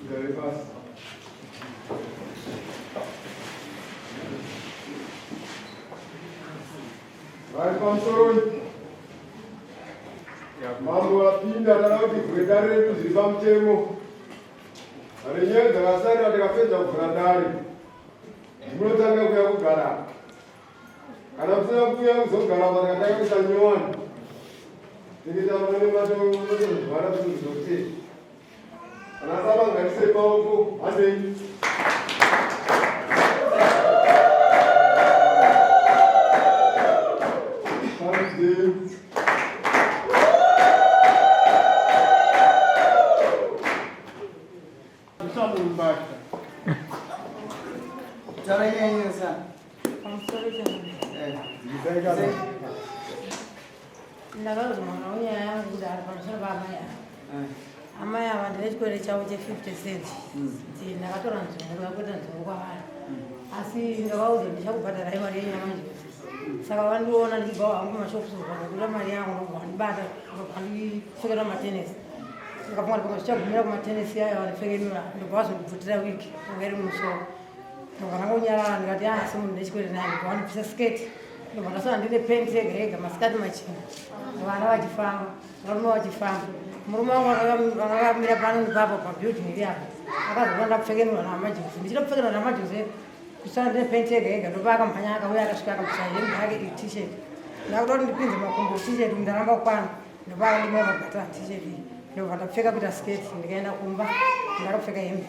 Very fast. Right, Pamson. Mambo apinda tarauti kuredare kuziva mtemo. Arenyedza kasari atakapedza kuvhuradari. Ndinotanga kuya kugara. Kana kusina kuya kuzogara pakatanga kuita nyowani. Ndinoita mune matozvara kuzoti. Kana saba ngaise paoko hasei. Amaya wandirechikwere chavo che50 cents. Ndakatora nzungu yakuita nzungu kwavari. Asi ndakaudzwa ndichakubhadharai mari yenyu yamanje. Saka vandiona ndichibva hangu mashopusi kuda mari yangu ndobva ndibata ndipfekera matenesi. Ndikafunga kuti ndichagumira kumatenesi aya vandipfekenura ndobva vazondibvutira wiki anga iri mumusoro. Ndobva ndangonyarara ndikati asi munhu ndechikwere naye ndobva vandibvisa siketi. Ndobva ndasara ndine penti yega yega masikati machena. Vana vachifamba, varume vachifamba. Murume wangu akamira pano ndipapo pabuilding iri apo. Akazokuwa ndapfekenura namajuzi. Ndichida kupfekenura namajuzi kusara ndine penti yega yega ndobva akamhanya akauya akasvika akamusa hembe yake t-shirt. Ndakuda kuti ndipinze makumbo t-shirt ndaramba kwana. Ndobva akandimira mabhatani t-shirt iyi. Ndobva ndapfeka kuita sketi ndikaenda kumba ndakapfeka hembe.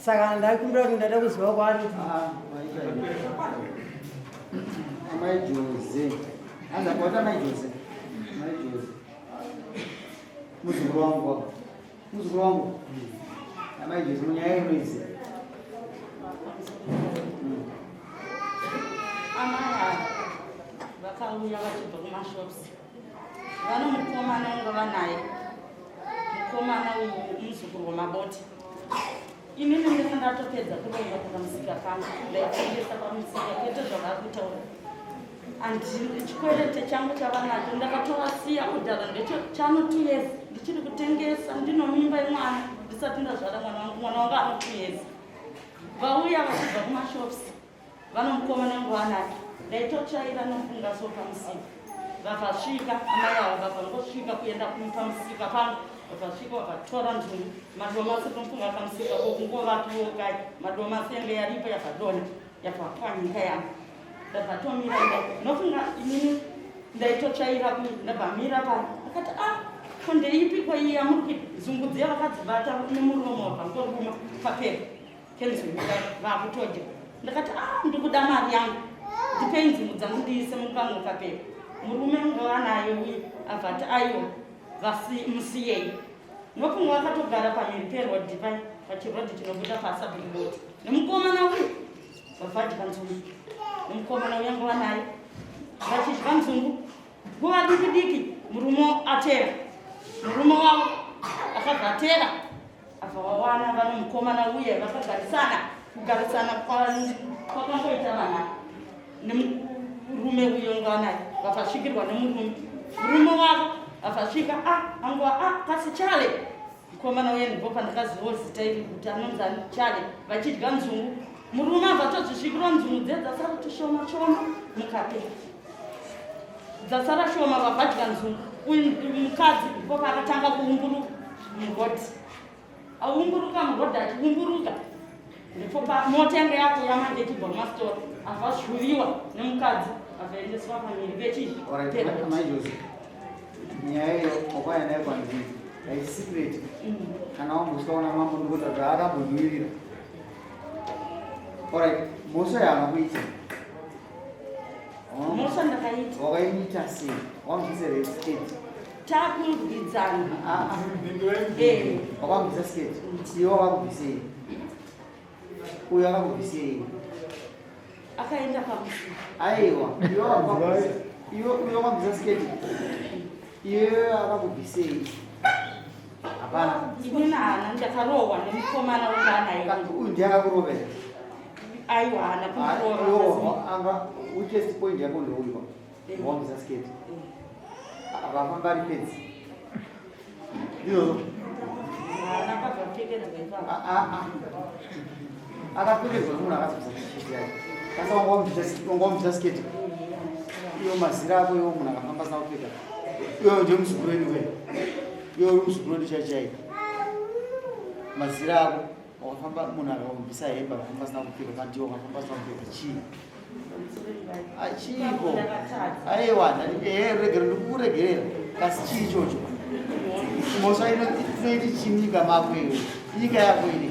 Saka ndakumbira kuti ndada kuziva kwaari kuti Amai Jose. Anza kuota Amai Jose. Amai Jose. Muzukuru wangu. Muzukuru wangu. Amai Jose munyaya inoizi. Amaya vakauya vachibva kumashops. Vanomukomana unga vanaye. Mukomana uyu muzukuru wamaboti. Inini ndinenge ndatopedza kuronga pamusika pangu. Ndaitengesa pamusika kwete zvavakutaura. Chikwerete changu chavanacho ndakatovasiya kudhara ndecho chano 2 years ndichiri kutengesa ndino mimba yemwana ndisati ndazvara mwana wangu ano 2 years. Vauya vachibva kumashops vanomukomana wangu vanake ndaitotsvaira nofunga so pamusika. Vakasvika amai avo vakangosvika kuenda pamusika pangu vakasvika vakatora nzungu madomasi tomufunga pamusika kokungovatuokai madomasi yange yaripo yakadona yakapwanyika yangu. Ndakatomira nofunga inini ndaitotsvaira ndabva pano akati ndeipi kwa iya muri kuzungudzira vakadzibata nemuromo wakangoruma papepa kenzungu vakutodya. Ndakati ndikuda mari yangu ndipei nzungu dzangu ndiise mukango kapepa. Murume unga vanayo uyu avati aiwa musiyei. Nofunga vakatogara pamhiri perodhi pachirodhi chinobuda pasabhiriboti nemukomana uyu vavhadya nzungu. Mukomana wangu vanaye vachidya nzungu nguva diki diki murume atera. Murume wavo akabva atera abva wawana vanomukomana uye vakagarisana. Kugarisana kwakangoita vana nemurume uyo unga vanaye vakasvikirwa nemurume. Murume wavo akasvika angwa kasichale. Mukomana uye ndibvo pandakaziva zita iri kuti anonzi Chale vachidya nzungu. Murume abva todzisvikirwa nzungu dze dzasara kuti shoma shoma mukapepa. Dzasara shoma vavhadya nzungu. Uyu mukadzi ndipo pakatanga kuumburuka murodhi. Aumburuka murodhi achiumburuka ndipo mota yange yako yamanje ichibva kumastora avazvuviwa nemukadzi avaendeswa pamhiri pechipepa. Nyaya iyo wakwaya nayo kwanzii haisecret. Kana wambosikaona mambo ndikuti akambonyuvirira. Alright, Musa yamakuita. Musa ndakaita. Wakaimita sei? Wamubvisa skate. Takurwidzana. Wakamubvisa skate. Iwe wakakubvisei? Uyu akakubvisei? Akaenda pamusika. Aiwa, iwe wakambvisa skate. Iwe akakubvisei? Hapana. Inini hana ndakarohwa nemukomana wanganaye. Uyu ndiye akakurovera. Aiwa hana kumurohwa. Anga uchest point yako ndouyiwa. Wambvisa skate. Avafamba ari pedzi. Ndizvo. Hana kabva akapfekedzwa nomunhu akazobvisa tisheti yake asi wangomubvisa sketi iyo mazira ako iwo munhu akafamba asina kupfeka iwewo ndio muzukuru wenyu we iwe uri muzukuru wedu chaichai mazira ako wakafamba munhu akamubvisa hembe akafamba asina kupfeka kana ndiwo akafamba asina kupfeka chii achipo aiwa regero ndikukuregerera kasi chii ichocho mosva inoiti chii munyika mako iwe nyika yako ine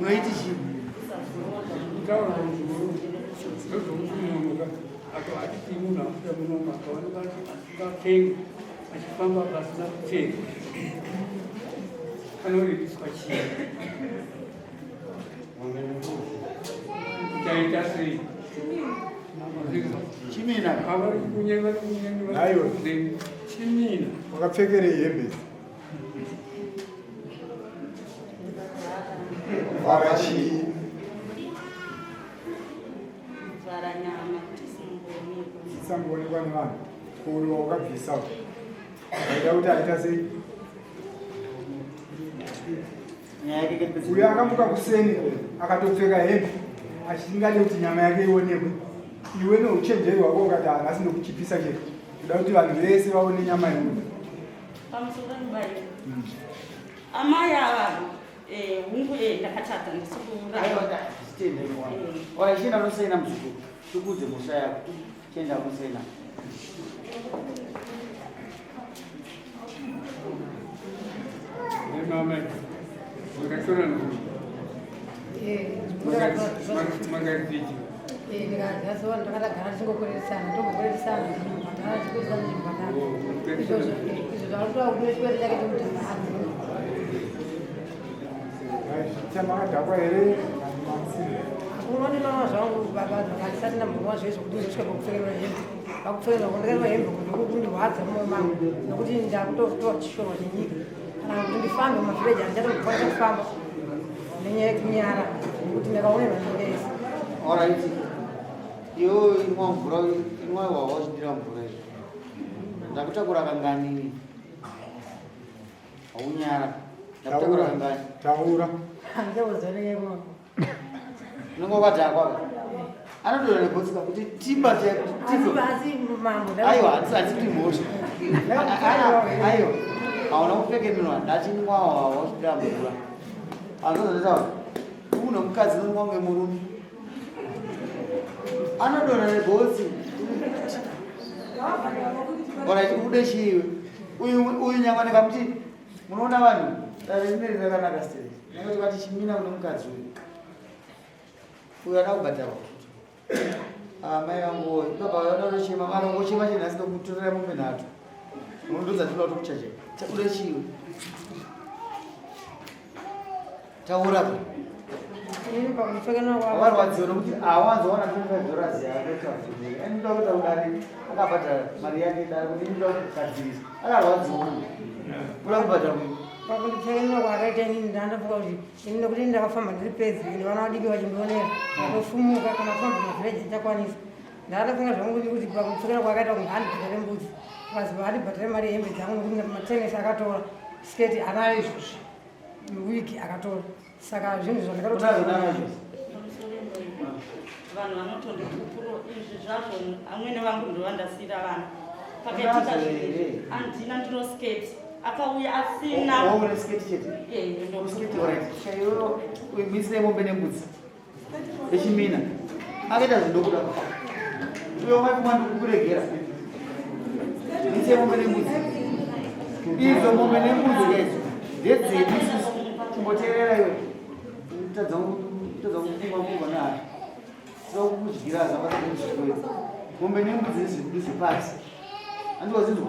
unoiti chii achifamba pasina kupfeka anoridiswa chii chaita sei chimina avari kunyenga nekunyenga Aiwa. chimina wakapfekerei hembe vara chii vara nyama kuti isamboonekwa nevanhu uyo wakabvisawo aida kuti aita sei nyaya yake kepesi uyo akamuka kuseni akatopfeka hembe achingade kuti nyama yake ionekwe iwe neuchenjeri wako ukati haasi nokuchipisa chete kuda kuti vanhu vese vaone nyama yemunhu pamusoro mubai amai ava hungu ndakatadza ndisikuura waichenda unosaina muzukuru tikudze musha yako chenda unosaina nemama makatora magaziji ndikadzasoa ndakatagara tichingokoreresana togokoreresana ndikatara chikuisana chimubhadara izvo zvakutoa kuti nechikwereti chake chekuti chamakadhakwa here unondinoona zvangu baba zvakandisati ndambonwa zvezvo kuti ndosvika pakupfekerwa hembe pakupfekerwa kundakaiwa hembe kuti kundirwadza mumwe mangu nokuti ndakutotoa chishorwa chenyika kana kuti ndifambe mumavileji handichatomukwanisa kufamba nenyaya yekunyara nekuti ndakaone vanhu vese alright iwo inwa mvura inwa wawa uchidira mvura iyo ndakutakura kangani haunyara ndakutakura kangani taura handeuzoneyemoa unenge wakadhakwa anodora nebotsika kuti timba asi mambo aiwa hatisi kuti mhosva aiwa hauna kupfekenwa ndachinwa wawa uchidira mvura andozonetaura uno mukadzi nonwa ngemurume anodona negotsi oraiti ude chiiwe uyu nyangwa ndikamuti munoona vanhu darineri rakanaka stere nekuti vati chimina kune mukadzi uyu ada kubhadharwa mai vangu baba vanonochema vanongochema chenhasi nokutorera mombe nhatu unondodza tinoda kuti kuchache ude chiiwe taura varwadziwa nokuti awanzowana $25 yake inoda kuita udare akabhadhara mari yake dare kuti inoda kugadzirisa akarwadziwa uda kubhadhara pakundipfekenwa kwakaita inini ndandafunga kuti ini nokuti ndakafamba ndiri pedzi ine vana vadiki vachindionera ndofumuka kana kufamba mavileji ndichakwanisa ndandafunga zvangu kuti pakundipfekenwa kwakaita kunge handibhadhare mbudzi akaziva handibhadhare mari yehembe dzangu nokuti matenesi akatora sketi anayo izvozvi wiki akatora saka zvinhu zvandakatotazonaa vanhu vanotondikupuro izvi zvazvo amwene vangu ndovandasira vana pakaitika handina ndinosketi akauya asina misire mombe nembudzi echimina akaita zvindokuda uyo maifuma ndikukuregera misire mombe nembudzi idzo mombe nembudzi edzo ndedzedisisu kumboteerera iwe tadza kufunga nahari sokukudyira zvavataaizvikoedza mombe nembudzi nezvikudu zvepasi handikozinzwa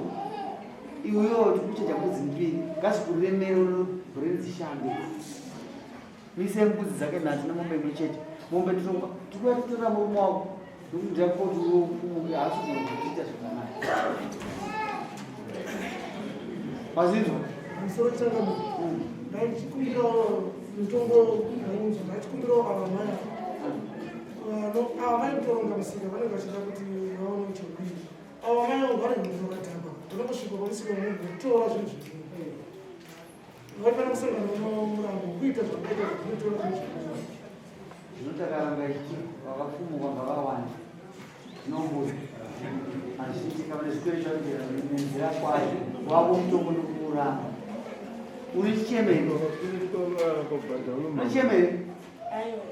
iwewo tikuchacha mbudzi mbiri ngazvikuremero bhureni dzishambe mise mbudzi dzake nhatu nemombe imwe chete mombe tikuyatora murume wako nokudira kuti haasikuita zvakanaka wazinzwa ndaichikumbirawo mitombo nainzo ndaichikumbirawo avamaya ava vaitoronga musika vanenge vachida kuti vaone uchagwiri ava vaya vari munhu vakatamba unongosvika pamusika munhu kutora zvinhu zvitini vanofana kusangana murambo kuita zvakaita zvinotora zvinotakaranga ichi vakafumuka ngavawanda zvinombuza azviitika pane spiritual nenzira kwayo wavo mutongo nokuramba uri chichemeni chichemeni aiwa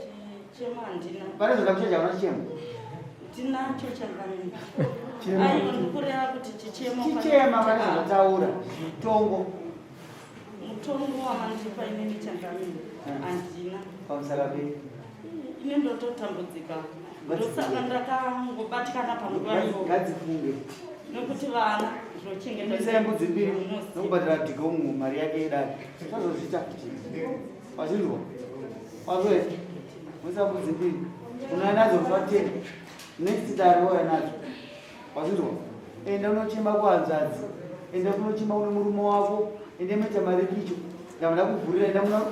chichema handina pane zvakakuchacha una chichema ndinacho changamini aiwa ndikureva kuti chichema pane zvakataura mutongo mutongo wamandipa inini changamini handina pamusaka pe ine ndototambudzika ndosaka ndakangobatikana panguva ngadzifunge nokuti vana isai mbudzi mbiri nokubhadhira dhigomu mari yake idari sazozvita wazvinzwa wazwe muisa mbudzi mbiri unaya nadzo zvateni next dare wauya nadzo wazvinzwa enda unochemba kuhanzvadzi enda kunochemba une murume wako ende meta mari kicho ndamada kuvhurira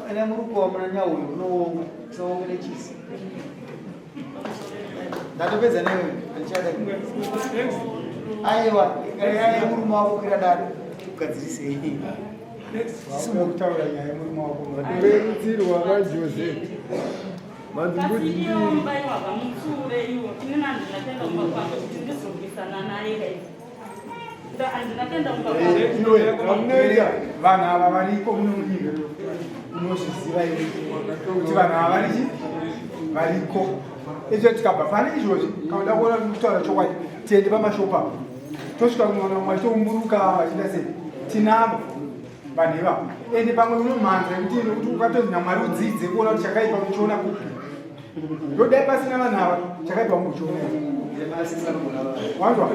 enda murukowa muna nyauyo unoonga usaonga nechisi ndatopedza newe andichada aiwa ai murume wako kwira dada kugadzirisei kutaura nyaya yemurume wako Akabvisirwa vaJose. kasi iyo mbaiwa vamutsure iwo ine nandinatenda kumba kwako kuti ndizorwisana naye kai andinatenda kumba vanhu ava variko munomunyika unozviziva iwe kuti vanhu ava varichi variko izvo tikabva pane izvozvi kauda kuona kutaura chokwadi tiende pamashopu avo tosvika kunoona mumwe achitoumburuka vachida sei tinavo vanhu ivavo ende pamwe unomhanza kuti nokuti ukatozi namwari udzidze kuona kuti chakaipa muchiona kupi ndodai pasina vanhu ava chakaipa muchiona wanzwa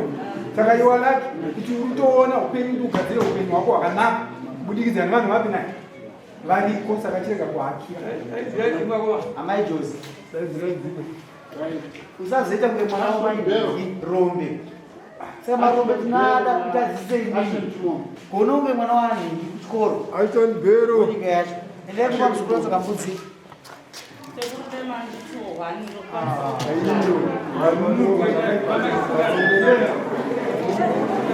saka iwa lake kuti uri kutoona upenyu kuti ugadzire upenyu hwako hwakanaka kubudikidza nevanhu vapi naye variko saka chirega kuhakira amai Jose usazoita kunge mwana wamaibheri rombe saka marombe tinada kuti adzisei kuona unge mwana wanhingi kuchikoro Aiton Bero. nyika yacho endai kuva muzvikoro dzakambudzi sekuti manditohwani aiyo